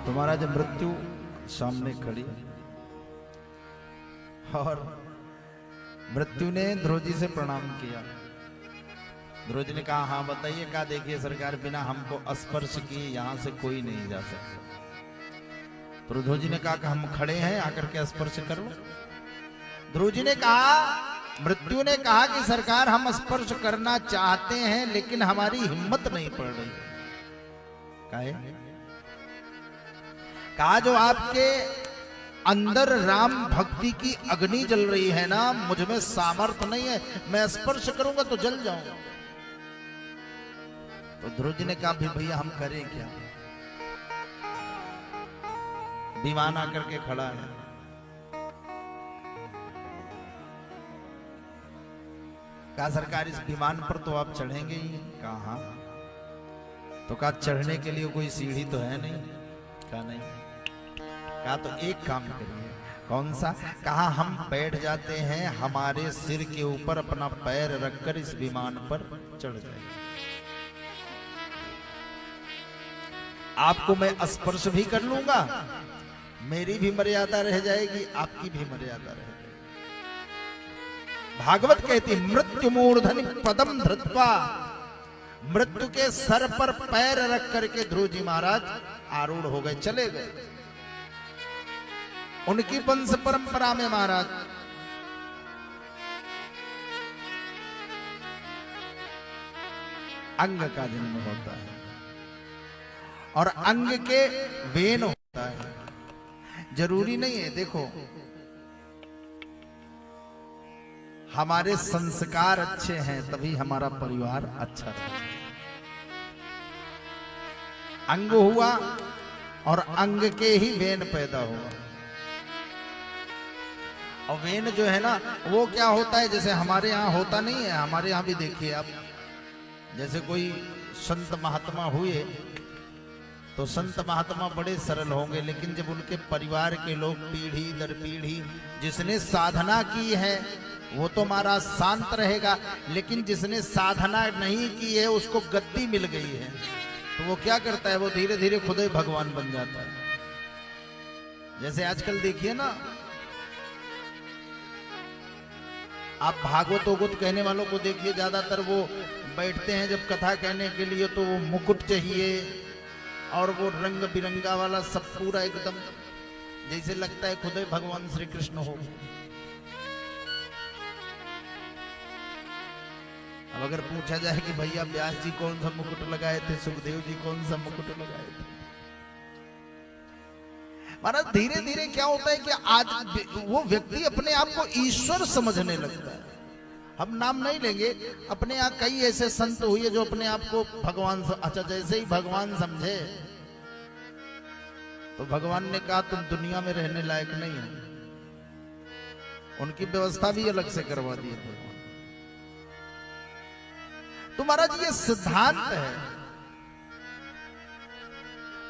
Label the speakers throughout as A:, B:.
A: तो महाराज मृत्यु सामने खड़ी और मृत्यु ने ध्रुव जी से प्रणाम किया। ध्रुव जी ने कहा हाँ बताइए। कहा देखिए सरकार, बिना हमको स्पर्श किए यहां से कोई नहीं जा सकता। तो ध्रुव जी ने कहा कि हम खड़े हैं, आकर के स्पर्श कर लो। ध्रुव जी ने कहा, मृत्यु ने कहा कि सरकार हम स्पर्श करना चाहते हैं लेकिन हमारी हिम्मत नहीं पड़ रही। कहा जो आपके अंदर राम भक्ति की अग्नि जल रही है ना, मुझ में सामर्थ्य नहीं है, मैं स्पर्श करूंगा तो जल जाऊंगा। तो ध्रुव जी ने कहा भैया हम करें क्या। विमान आकर के खड़ा है। कहा सरकार इस विमान पर तो आप चढ़ेंगे ही। कहा हाँ। तो कहा चढ़ने के लिए कोई सीढ़ी तो है नहीं। कहा नहीं। कहा तो एक काम करिए। कौन सा। कहा हम बैठ जाते हैं, हमारे सिर के ऊपर अपना पैर रखकर इस विमान पर चढ़ जाएंगे। आपको मैं स्पर्श भी कर लूंगा, मेरी भी मर्यादा रह जाएगी, आपकी भी मर्यादा रह जाएगी। भागवत कहती मृत्यु मूर्धनि पदम धृत्वा, मृत्यु के सर पर पैर रख करके ध्रुव जी महाराज आरूढ़ हो गए, चले गए। उनकी वंश परंपरा में महाराज अंग का जन्म होता है और अंग के वेन होता है। जरूरी नहीं है, देखो हमारे संस्कार अच्छे हैं तभी हमारा परिवार अच्छा है। अंग हुआ और अंग के ही वेन पैदा हुआ। और वेन जो है ना वो क्या होता है, जैसे हमारे यहाँ होता नहीं है, हमारे यहाँ भी देखिए आप, जैसे कोई संत महात्मा हुए तो संत महात्मा बड़े सरल होंगे, लेकिन जब उनके परिवार के लोग पीढ़ी दर पीढ़ी, जिसने साधना की है वो तो महाराज शांत रहेगा, लेकिन जिसने साधना नहीं की है उसको गद्दी मिल गई है तो वो क्या करता है, वो धीरे धीरे खुद ही भगवान बन जाता है। जैसे आजकल देखिए ना, आप भागवत ओगवत कहने वालों को देखिए, ज्यादातर वो बैठते हैं जब कथा कहने के लिए तो वो मुकुट चाहिए और वो रंग बिरंगा वाला सब पूरा एकदम जैसे लगता है खुद ही भगवान श्री कृष्ण हो। अब अगर पूछा जाए कि भैया व्यास जी कौन सा मुकुट लगाए थे, सुखदेव जी कौन सा मुकुट लगाए थे, महाराज धीरे धीरे क्या होता है कि आज वो व्यक्ति अपने आप को ईश्वर समझने लगता है। हम नाम नहीं लेंगे, अपने यहाँ कई ऐसे संत हुए जो अपने आप को भगवान, अच्छा जैसे ही भगवान समझे तो भगवान ने कहा तुम दुनिया में रहने लायक नहीं हो, उनकी व्यवस्था भी अलग से करवा दी भगवान। तो महाराज ये सिद्धांत है।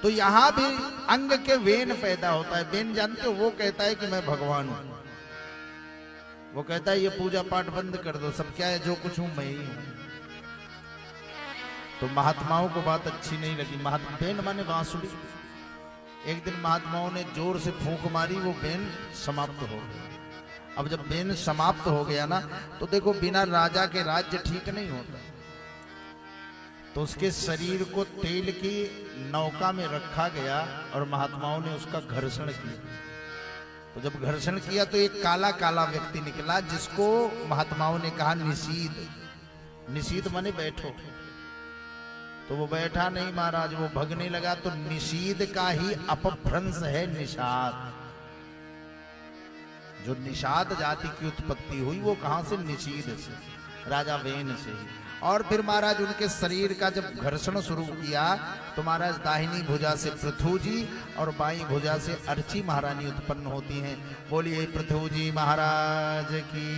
A: तो यहां भी अंग के वेन पैदा होता है। वेन जानते हो, वो कहता है कि मैं भगवान हूं, वो कहता है ये पूजा पाठ बंद कर दो, सब क्या है जो कुछ हूं मैं ही हूं। तो महात्माओं को बात अच्छी नहीं लगी। वेन माने बांसुरी। एक दिन महात्माओं ने जोर से फूंक मारी, वो वेन समाप्त हो गया। अब जब वेन समाप्त हो गया ना, तो देखो बिना राजा के राज्य ठीक नहीं होता। तो उसके शरीर को तेल की नौका में रखा गया और महात्माओं ने उसका घर्षण किया। तो जब घर्षण किया तो एक काला काला व्यक्ति निकला, जिसको महात्माओं ने कहा निषीद। निषीद माने बैठो। तो वो बैठा नहीं महाराज, वो भगने लगा। तो निषीद का ही अपभ्रंश है निषाद। जो निषाद जाति की उत्पत्ति हुई वो कहां से, निषीद से, राजा वेन से ही। और फिर महाराज उनके शरीर का जब घर्षण शुरू किया तो महाराज दाहिनी भुजा से पृथु जी और बाईं भुजा से अर्ची महारानी उत्पन्न होती हैं। बोलिए पृथु जी महाराज की।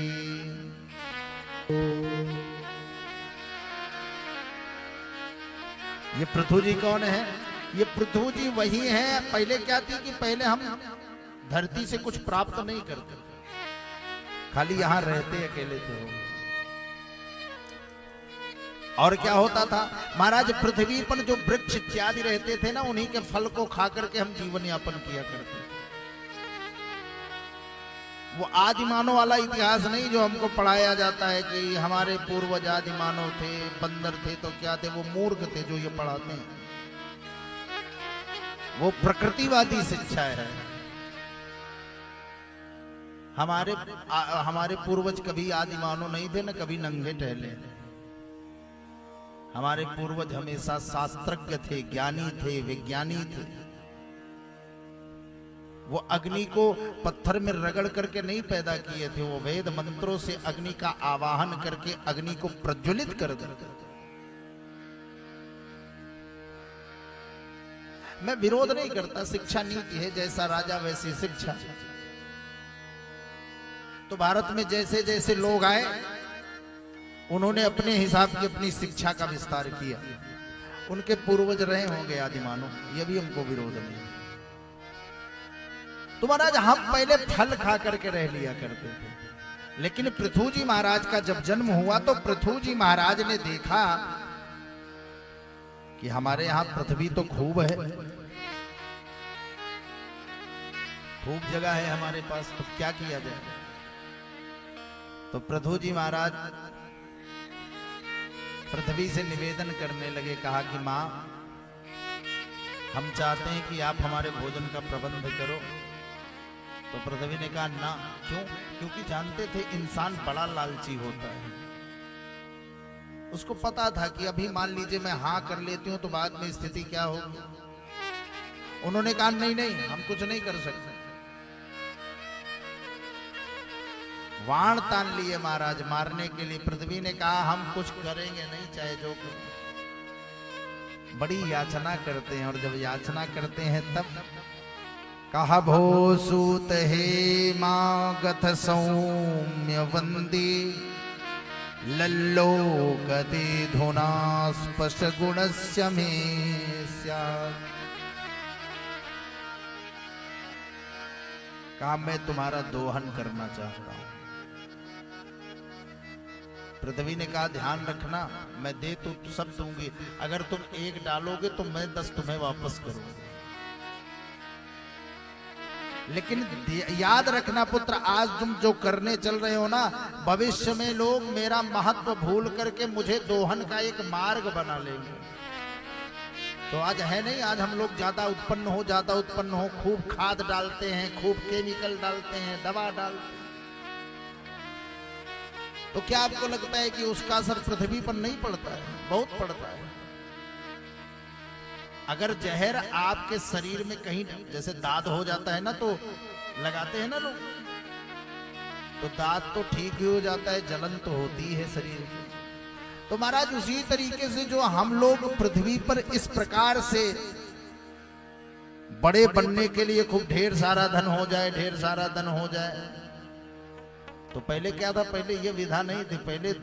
A: ये पृथु जी कौन है? ये पृथु जी वही हैं। पहले क्या थी कि पहले हम धरती से कुछ प्राप्त नहीं करते, खाली यहां रहते अकेले थे। और क्या होता था महाराज, पृथ्वी पर जो वृक्ष इत्यादि रहते थे ना, उन्हीं के फल को खा करके हम जीवन यापन किया करते थे। वो आदिमानव वाला इतिहास नहीं जो हमको पढ़ाया जाता है कि हमारे पूर्वज आदिमानव थे, बंदर थे तो क्या थे, वो मूर्ख थे जो ये पढ़ाते हैं। वो प्रकृतिवादी शिक्षा है। हमारे पूर्वज कभी आदिमानव नहीं थे, न कभी नंगे टहले। हमारे पूर्वज हमेशा शास्त्रज्ञ थे, ज्ञानी थे, विज्ञानी थे। वो अग्नि को पत्थर में रगड़ करके नहीं पैदा किए थे, वो वेद मंत्रों से अग्नि का आवाहन करके अग्नि को प्रज्वलित कर देते। मैं विरोध नहीं करता, शिक्षा नीति है, जैसा राजा वैसी शिक्षा। तो भारत में जैसे जैसे लोग आए, उन्होंने अपने हिसाब की अपनी शिक्षा का विस्तार किया। उनके पूर्वज रहे होंगे आदिमानव, ये भी हमको विरोध नहीं। तो महाराज हम पहले फल खा करके रह लिया करते थे, लेकिन पृथु जी महाराज का जब जन्म हुआ तो पृथु जी महाराज ने देखा कि हमारे यहां पृथ्वी तो खूब है, खूब जगह है हमारे पास, तो क्या किया जाए। तो पृथु जी महाराज पृथ्वी से निवेदन करने लगे, कहा कि मां, हम चाहते हैं कि आप हमारे भोजन का प्रबंध करो। तो पृथ्वी ने कहा ना। क्यों? क्योंकि जानते थे इंसान बड़ा लालची होता है। उसको पता था कि अभी मान लीजिए मैं हाँ कर लेती हूं तो बाद में स्थिति क्या होगी। उन्होंने कहा नहीं नहीं, हम कुछ नहीं कर सकते। वाण तान लिए महाराज मारने के लिए। पृथ्वी ने कहा हम कुछ करेंगे नहीं, चाहे जो बड़ी याचना करते हैं। और जब याचना करते हैं तब कहा भो सूत हे मागथ सौम्य वंदी लल्लो गति धुना स्पष्ट गुणस्य मे स्यात्। कहा मैं तुम्हारा दोहन करना चाहता हूं। पृथ्वी ने कहा ध्यान रखना, मैं दे तो सब दूंगी, अगर तुम एक डालोगे तो मैं 10 तुम्हें वापस करूंगा। लेकिन याद रखना पुत्र, आज तुम जो करने चल रहे हो ना, भविष्य में लोग मेरा महत्व भूल करके मुझे दोहन का एक मार्ग बना लेंगे। तो आज है नहीं, आज हम लोग ज्यादा उत्पन्न हो, खूब खाद डालते हैं, खूब केमिकल डालते हैं, दवा डालते हैं। तो क्या आपको लगता है कि उसका असर पृथ्वी पर नहीं पड़ता है? बहुत पड़ता है। अगर जहर आपके शरीर में कहीं जैसे दाद हो जाता है ना, तो लगाते हैं ना लोग, तो दाद तो ठीक ही हो जाता है, जलन तो होती है शरीर में। तो महाराज उसी तरीके से जो हम लोग पृथ्वी पर इस प्रकार से बड़े बनने के लिए खूब ढेर सारा धन हो जाए, तो पहले क्या था? पहले ये विधा नहीं थी। पहले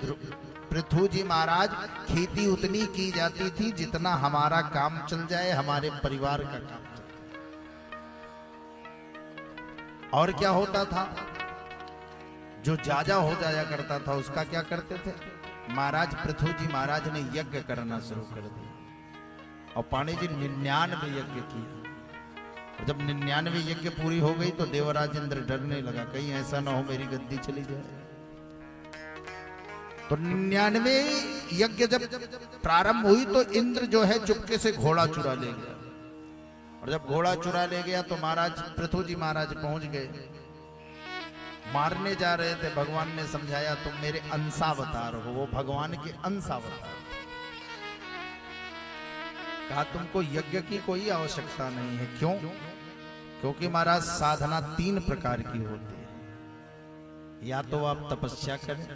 A: पृथु जी महाराज खेती उतनी की जाती थी जितना हमारा काम चल जाए, हमारे परिवार का काम चल जाए। और क्या होता था? जो ज्यादा हो जाया करता था उसका क्या करते थे? महाराज पृथु जी महाराज ने यज्ञ करना शुरू कर दिया। और पाणी जी 99 यज्ञ किए। जब 99 यज्ञ पूरी हो गई तो देवराज इंद्र डरने लगा, कहीं ऐसा ना हो मेरी गद्दी चली जाए। तो 99 यज्ञ जब प्रारंभ हुई तो इंद्र जो है चुपके से घोड़ा चुरा ले गया। और जब घोड़ा चुरा ले गया तो महाराज पृथु जी महाराज पहुंच गए, मारने जा रहे थे। भगवान ने समझाया तुम मेरे अंशावतार हो, वो भगवान के अंशावतार। कहा तुमको यज्ञ की कोई आवश्यकता नहीं है। क्यों? क्योंकि महाराज साधना 3 प्रकार की होती है। या तो आप तपस्या करें,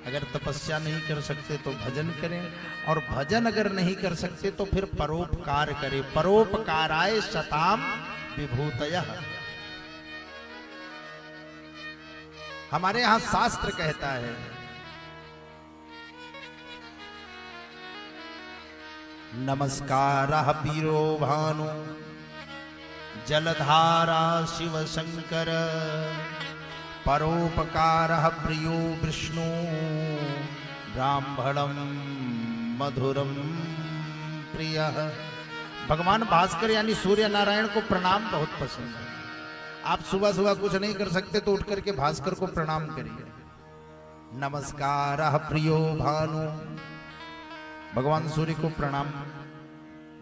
A: अगर तपस्या नहीं कर सकते तो भजन करें, और भजन अगर नहीं कर सकते तो फिर परोपकार करें। परोपकाराय शताम विभूतयः। हमारे यहां शास्त्र कहता है नमस्कारः पीरो भानु जलधारा शिव शंकर परोपकारः प्रियो विष्णु ब्राह्मणं मधुरम प्रिय। भगवान भास्कर यानी सूर्य नारायण को प्रणाम बहुत पसंद है। आप सुबह सुबह कुछ नहीं कर सकते तो उठ करके भास्कर को प्रणाम करिए। नमस्कार प्रियो भानु, भगवान सूर्य को प्रणाम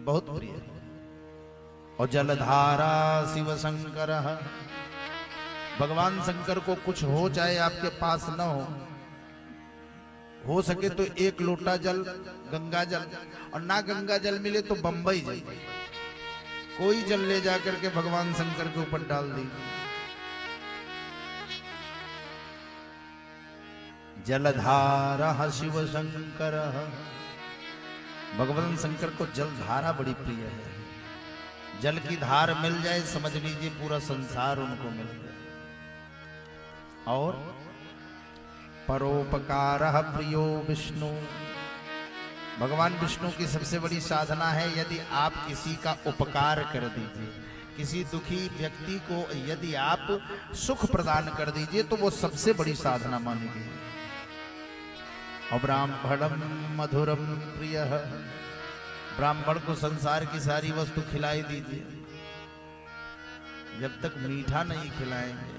A: बहुत प्रिय है। और जलधारा शिव शंकर, भगवान शंकर को कुछ हो चाहे आपके पास न हो सके तो एक लोटा जल गंगा जल, और ना गंगा जल मिले तो बंबई जल, कोई जल ले जाकर के भगवान शंकर के ऊपर डाल दीजिए। जलधारा शिव शंकर, भगवान शंकर को जलधारा बड़ी प्रिय है। जल की धार मिल जाए समझ लीजिए पूरा संसार उनको मिल जाए। और परोपकार प्रियो विष्णु, भगवान विष्णु की सबसे बड़ी साधना है यदि आप किसी का उपकार कर दीजिए, किसी दुखी व्यक्ति को यदि आप सुख प्रदान कर दीजिए तो वो सबसे बड़ी साधना मानी गई। और ब्राह्मणम मधुरम प्रिय, ब्राह्मण को संसार की सारी वस्तु खिलाई दीजिए, जब तक मीठा नहीं खिलाएंगे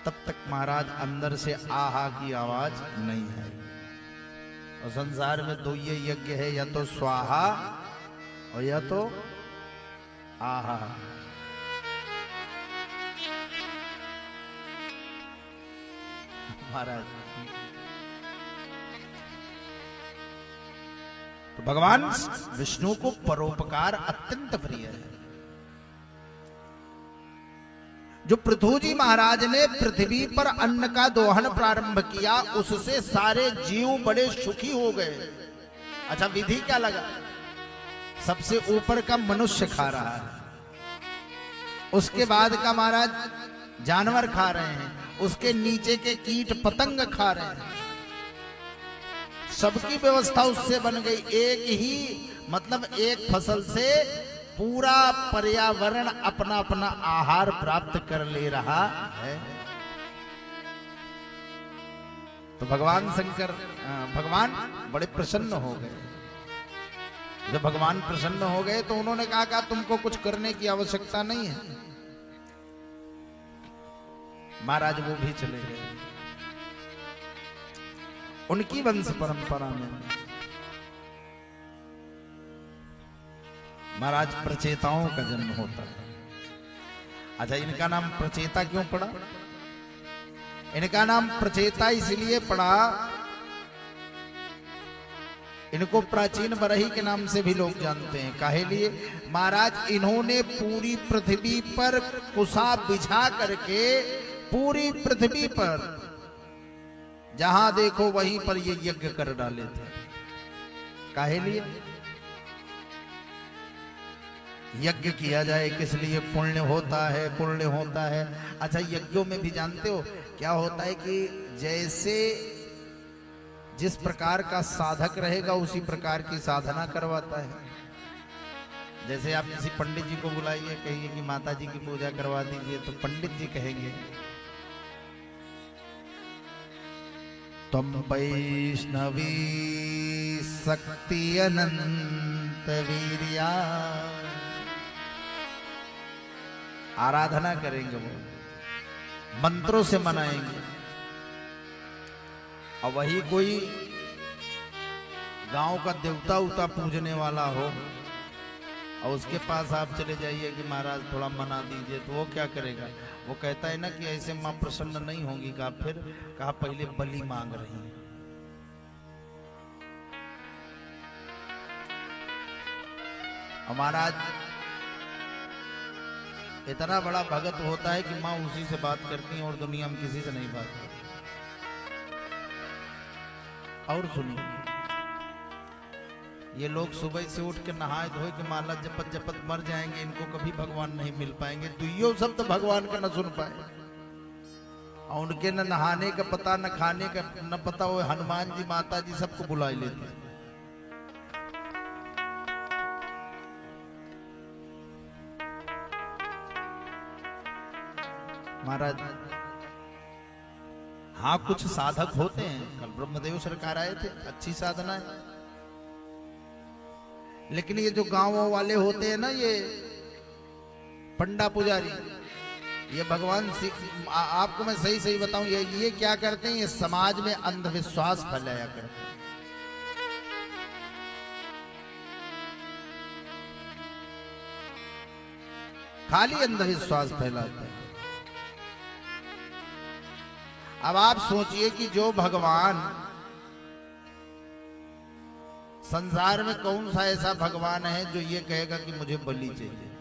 A: तब तक महाराज अंदर से आहा की आवाज नहीं है। और संसार में दो ये यज्ञ है, या तो स्वाहा और या तो आहा। महाराज तो भगवान विष्णु को परोपकार अत्यंत प्रिय है। जो पृथ्वी महाराज ने पृथ्वी पर अन्न का दोहन प्रारंभ किया उससे सारे जीव बड़े सुखी हो गए। अच्छा विधि क्या लगा? सबसे ऊपर का मनुष्य खा रहा है, उसके बाद का महाराज जानवर खा रहे हैं, उसके नीचे के कीट पतंग खा रहे हैं, सबकी व्यवस्था उससे बन गई। एक ही मतलब एक फसल से पूरा पर्यावरण अपना अपना आहार प्राप्त कर ले रहा है। तो भगवान शंकर भगवान बड़े प्रसन्न हो गए। जब भगवान प्रसन्न हो गए तो उन्होंने कहा तुमको कुछ करने की आवश्यकता नहीं है। महाराज वो भी चले गए। उनकी वंश परंपरा में महाराज प्रचेताओं का जन्म होता है। अच्छा इनका नाम प्रचेता क्यों पड़ा? इनका नाम प्रचेता इसलिए पड़ा, इनको प्राचीन बरही के नाम से भी लोग जानते हैं। काहे लिए? महाराज इन्होंने पूरी पृथ्वी पर कुशा बिछा करके पूरी पृथ्वी पर जहां देखो वहीं पर ये यज्ञ कर डाले थे। काहे लिए? यज्ञ किया जाए किस लिए? पुण्य होता है, पुण्य होता है। अच्छा यज्ञों में भी जानते हो क्या होता है कि जैसे जिस प्रकार का साधक रहेगा उसी प्रकार की साधना करवाता है। जैसे आप किसी पंडित जी को बुलाइए, कहिए कि माता जी की पूजा करवा दीजिए, तो पंडित जी कहेंगे तुम वैष्णवी शक्ति अनंत वीर्या, आराधना करेंगे, वो मंत्रों से मनाएंगे। और वही कोई गांव का देवता उता पूजने वाला हो और उसके पास आप चले जाइए कि महाराज थोड़ा मना दीजिए, तो वो क्या करेगा? वो कहता है ना कि ऐसे मां प्रसन्न नहीं होंगी। कहा फिर? कहा पहले बलि मांग रही है। महाराज इतना बड़ा भगत होता है कि मां उसी से बात करती है और दुनिया में किसी से नहीं बात करती। और सुनिए, ये लोग सुबह से उठ के नहाए धोए के माला जपत जपत मर जाएंगे, इनको कभी भगवान नहीं मिल पाएंगे। दुइयों शब्द भगवान का न सुन पाए। और उनके न नहाने का पता, न खाने का न पता, वो हनुमान जी माता जी सबको बुला लेते। महाराज हाँ कुछ साधक होते हैं, कल ब्रह्मदेव सरकार आए थे, अच्छी साधना है। लेकिन ये जो गांवों वाले होते हैं ना, ये पंडा पुजारी, ये भगवान आपको मैं सही सही बताऊं, ये क्या करते हैं, ये समाज में अंधविश्वास फैलाया करते हैं। खाली अंधविश्वास फैलाते हैं। अब आप सोचिए कि जो भगवान, संसार में कौन सा ऐसा भगवान है जो ये कहेगा कि मुझे बलि चाहिए?